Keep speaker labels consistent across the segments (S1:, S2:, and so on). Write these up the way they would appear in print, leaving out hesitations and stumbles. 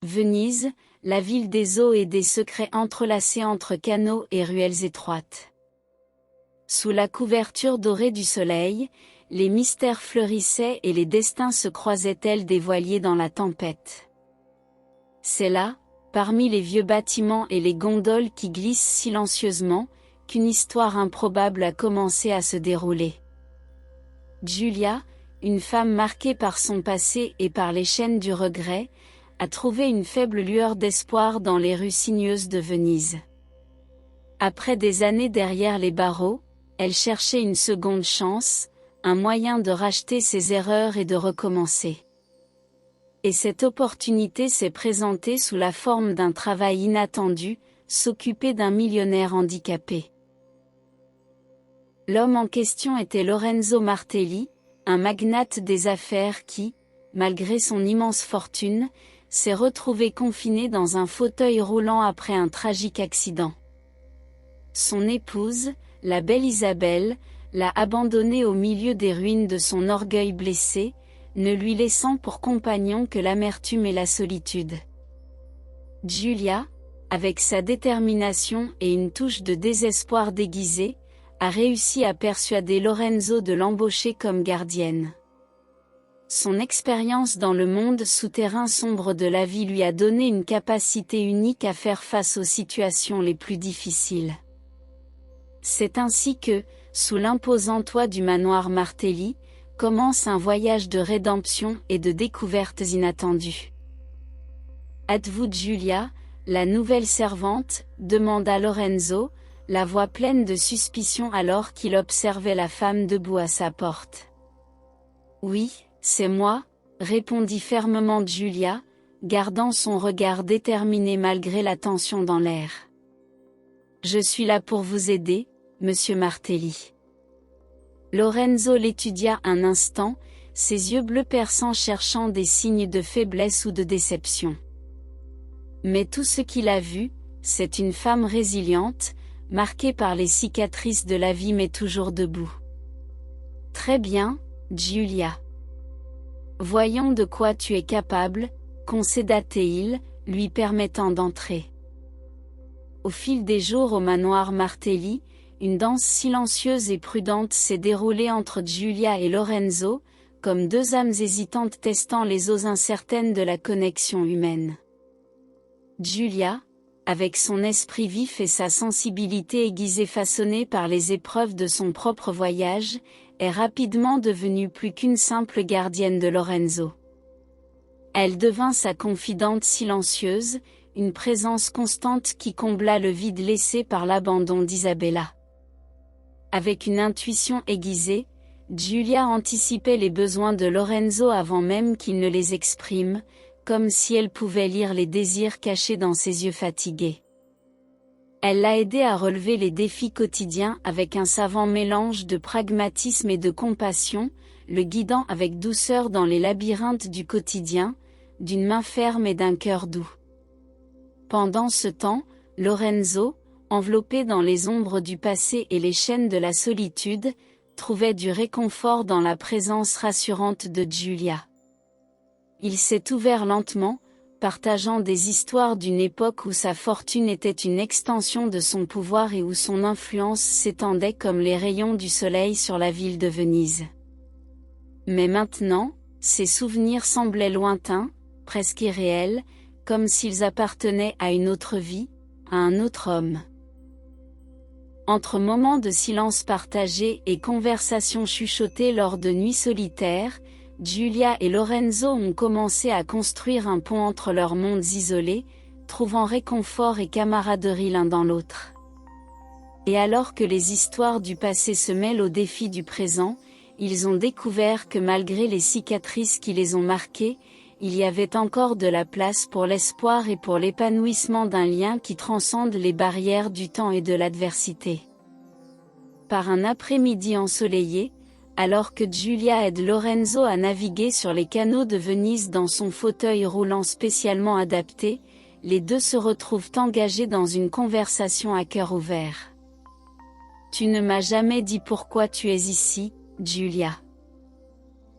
S1: Venise, la ville des eaux et des secrets entrelacés entre canaux et ruelles étroites. Sous la couverture dorée du soleil, les mystères fleurissaient et les destins se croisaient tels des voiliers dans la tempête. C'est là, parmi les vieux bâtiments et les gondoles qui glissent silencieusement, qu'une histoire improbable a commencé à se dérouler. Giulia, une femme marquée par son passé et par les chaînes du regret, a trouvé une faible lueur d'espoir dans les rues sinueuses de Venise. Après des années derrière les barreaux, elle cherchait une seconde chance, un moyen de racheter ses erreurs et de recommencer. Et cette opportunité s'est présentée sous la forme d'un travail inattendu, s'occuper d'un millionnaire handicapé. L'homme en question était Lorenzo Martelli, un magnate des affaires qui, malgré son immense fortune, s'est retrouvé confiné dans un fauteuil roulant après un tragique accident. Son épouse, la belle Isabelle, l'a abandonné au milieu des ruines de son orgueil blessé, ne lui laissant pour compagnon que l'amertume et la solitude. Giulia, avec sa détermination et une touche de désespoir déguisé, a réussi à persuader Lorenzo de l'embaucher comme gardienne. Son expérience dans le monde souterrain sombre de la vie lui a donné une capacité unique à faire face aux situations les plus difficiles. C'est ainsi que, sous l'imposant toit du manoir Martelli, commence un voyage de rédemption et de découvertes inattendues. « Êtes-vous Giulia, la nouvelle servante ?» demanda Lorenzo, la voix pleine de suspicion alors qu'il observait la femme debout à sa porte. « Oui, c'est moi, » répondit fermement Giulia, gardant son regard déterminé malgré la tension dans l'air. « Je suis là pour vous aider, monsieur Martelli. » Lorenzo l'étudia un instant, ses yeux bleus perçants cherchant des signes de faiblesse ou de déception. Mais tout ce qu'il a vu, c'est une femme résiliente, marquée par les cicatrices de la vie mais toujours debout. « Très bien, Giulia. Voyons de quoi tu es capable, » concéda-t-il, lui permettant d'entrer. Au fil des jours au manoir Martelli, une danse silencieuse et prudente s'est déroulée entre Giulia et Lorenzo, comme deux âmes hésitantes testant les eaux incertaines de la connexion humaine. Giulia, avec son esprit vif et sa sensibilité aiguisée façonnée par les épreuves de son propre voyage, est rapidement devenue plus qu'une simple gardienne de Lorenzo. Elle devint sa confidente silencieuse, une présence constante qui combla le vide laissé par l'abandon d'Isabella. Avec une intuition aiguisée, Giulia anticipait les besoins de Lorenzo avant même qu'il ne les exprime, comme si elle pouvait lire les désirs cachés dans ses yeux fatigués. Elle l'a aidé à relever les défis quotidiens avec un savant mélange de pragmatisme et de compassion, le guidant avec douceur dans les labyrinthes du quotidien, d'une main ferme et d'un cœur doux. Pendant ce temps, Lorenzo, enveloppé dans les ombres du passé et les chaînes de la solitude, trouvait du réconfort dans la présence rassurante de Giulia. Il s'est ouvert lentement, partageant des histoires d'une époque où sa fortune était une extension de son pouvoir et où son influence s'étendait comme les rayons du soleil sur la ville de Venise. Mais maintenant, ses souvenirs semblaient lointains, presque irréels, comme s'ils appartenaient à une autre vie, à un autre homme. Entre moments de silence partagé et conversations chuchotées lors de nuits solitaires, Giulia et Lorenzo ont commencé à construire un pont entre leurs mondes isolés, trouvant réconfort et camaraderie l'un dans l'autre. Et alors que les histoires du passé se mêlent aux défis du présent, ils ont découvert que malgré les cicatrices qui les ont marqués, il y avait encore de la place pour l'espoir et pour l'épanouissement d'un lien qui transcende les barrières du temps et de l'adversité. Par un après-midi ensoleillé, alors que Giulia aide Lorenzo à naviguer sur les canaux de Venise dans son fauteuil roulant spécialement adapté, les deux se retrouvent engagés dans une conversation à cœur ouvert. « Tu ne m'as jamais dit pourquoi tu es ici, Giulia.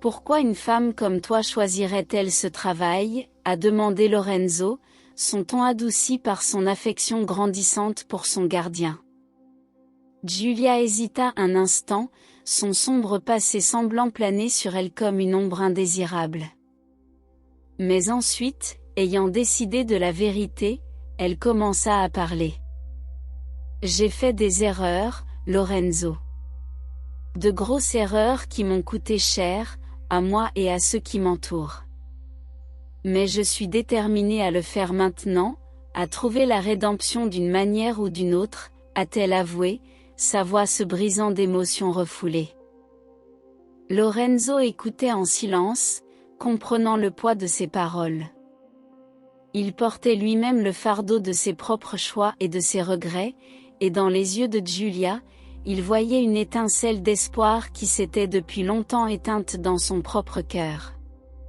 S1: Pourquoi une femme comme toi choisirait-elle ce travail ?» a demandé Lorenzo, son ton adouci par son affection grandissante pour son gardien. Giulia hésita un instant, son sombre passé semblant planer sur elle comme une ombre indésirable. Mais ensuite, ayant décidé de la vérité, elle commença à parler. « J'ai fait des erreurs, Lorenzo. De grosses erreurs qui m'ont coûté cher, à moi et à ceux qui m'entourent. Mais je suis déterminée à le faire maintenant, à trouver la rédemption d'une manière ou d'une autre, a-t-elle avoué, sa voix se brisant d'émotions refoulées. Lorenzo écoutait en silence, comprenant le poids de ses paroles. Il portait lui-même le fardeau de ses propres choix et de ses regrets, et dans les yeux de Giulia, il voyait une étincelle d'espoir qui s'était depuis longtemps éteinte dans son propre cœur.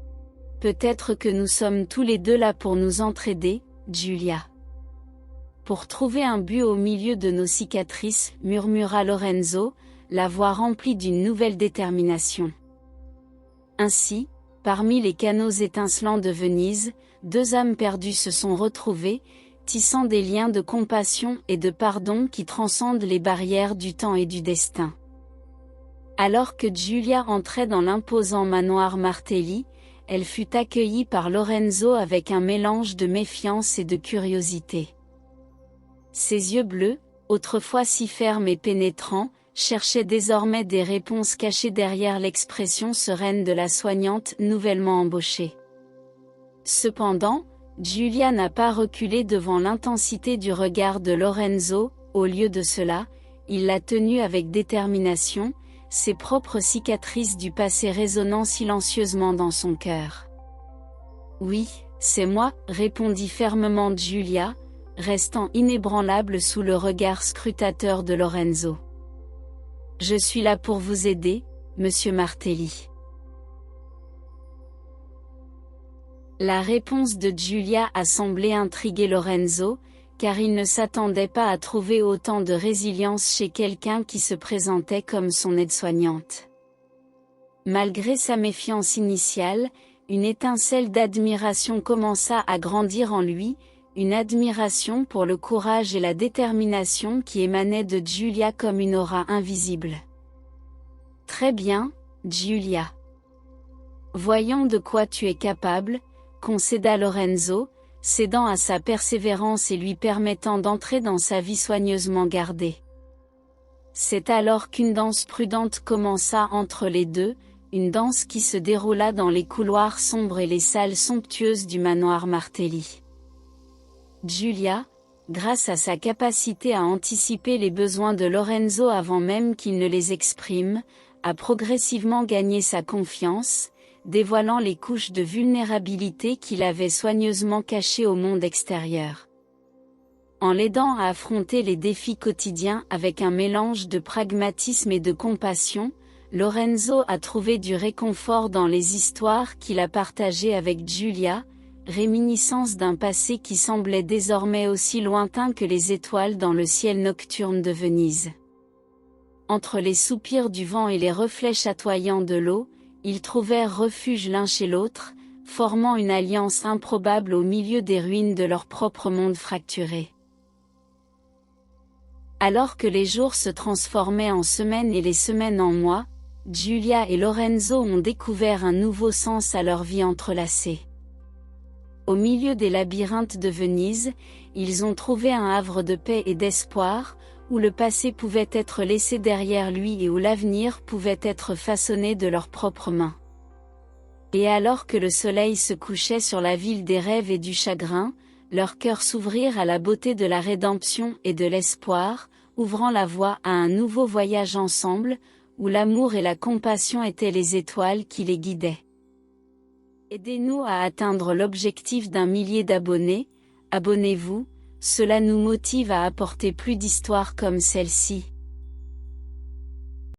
S1: « Peut-être que nous sommes tous les deux là pour nous entraider, Giulia. Pour trouver un but au milieu de nos cicatrices, » murmura Lorenzo, la voix remplie d'une nouvelle détermination. Ainsi, parmi les canaux étincelants de Venise, deux âmes perdues se sont retrouvées, tissant des liens de compassion et de pardon qui transcendent les barrières du temps et du destin. Alors que Giulia entrait dans l'imposant manoir Martelli, elle fut accueillie par Lorenzo avec un mélange de méfiance et de curiosité. Ses yeux bleus, autrefois si fermes et pénétrants, cherchaient désormais des réponses cachées derrière l'expression sereine de la soignante nouvellement embauchée. Cependant, Giulia n'a pas reculé devant l'intensité du regard de Lorenzo, au lieu de cela, il l'a tenu avec détermination, ses propres cicatrices du passé résonnant silencieusement dans son cœur. « Oui, c'est moi, » répondit fermement Giulia, restant inébranlable sous le regard scrutateur de Lorenzo. « Je suis là pour vous aider, monsieur Martelli. » La réponse de Giulia a semblé intriguer Lorenzo, car il ne s'attendait pas à trouver autant de résilience chez quelqu'un qui se présentait comme son aide-soignante. Malgré sa méfiance initiale, une étincelle d'admiration commença à grandir en lui, une admiration pour le courage et la détermination qui émanait de Giulia comme une aura invisible. « Très bien, Giulia. Voyons de quoi tu es capable, » concéda Lorenzo, cédant à sa persévérance et lui permettant d'entrer dans sa vie soigneusement gardée. C'est alors qu'une danse prudente commença entre les deux, une danse qui se déroula dans les couloirs sombres et les salles somptueuses du manoir Martelli. Giulia, grâce à sa capacité à anticiper les besoins de Lorenzo avant même qu'il ne les exprime, a progressivement gagné sa confiance, dévoilant les couches de vulnérabilité qu'il avait soigneusement cachées au monde extérieur. En l'aidant à affronter les défis quotidiens avec un mélange de pragmatisme et de compassion, Lorenzo a trouvé du réconfort dans les histoires qu'il a partagées avec Giulia, réminiscence d'un passé qui semblait désormais aussi lointain que les étoiles dans le ciel nocturne de Venise. Entre les soupirs du vent et les reflets chatoyants de l'eau, ils trouvèrent refuge l'un chez l'autre, formant une alliance improbable au milieu des ruines de leur propre monde fracturé. Alors que les jours se transformaient en semaines et les semaines en mois, Giulia et Lorenzo ont découvert un nouveau sens à leur vie entrelacée. Au milieu des labyrinthes de Venise, ils ont trouvé un havre de paix et d'espoir, où le passé pouvait être laissé derrière lui et où l'avenir pouvait être façonné de leurs propres mains. Et alors que le soleil se couchait sur la ville des rêves et du chagrin, leurs cœurs s'ouvrirent à la beauté de la rédemption et de l'espoir, ouvrant la voie à un nouveau voyage ensemble, où l'amour et la compassion étaient les étoiles qui les guidaient. Aidez-nous à atteindre l'objectif d'1 million d'abonnés, abonnez-vous, cela nous motive à apporter plus d'histoires comme celle-ci.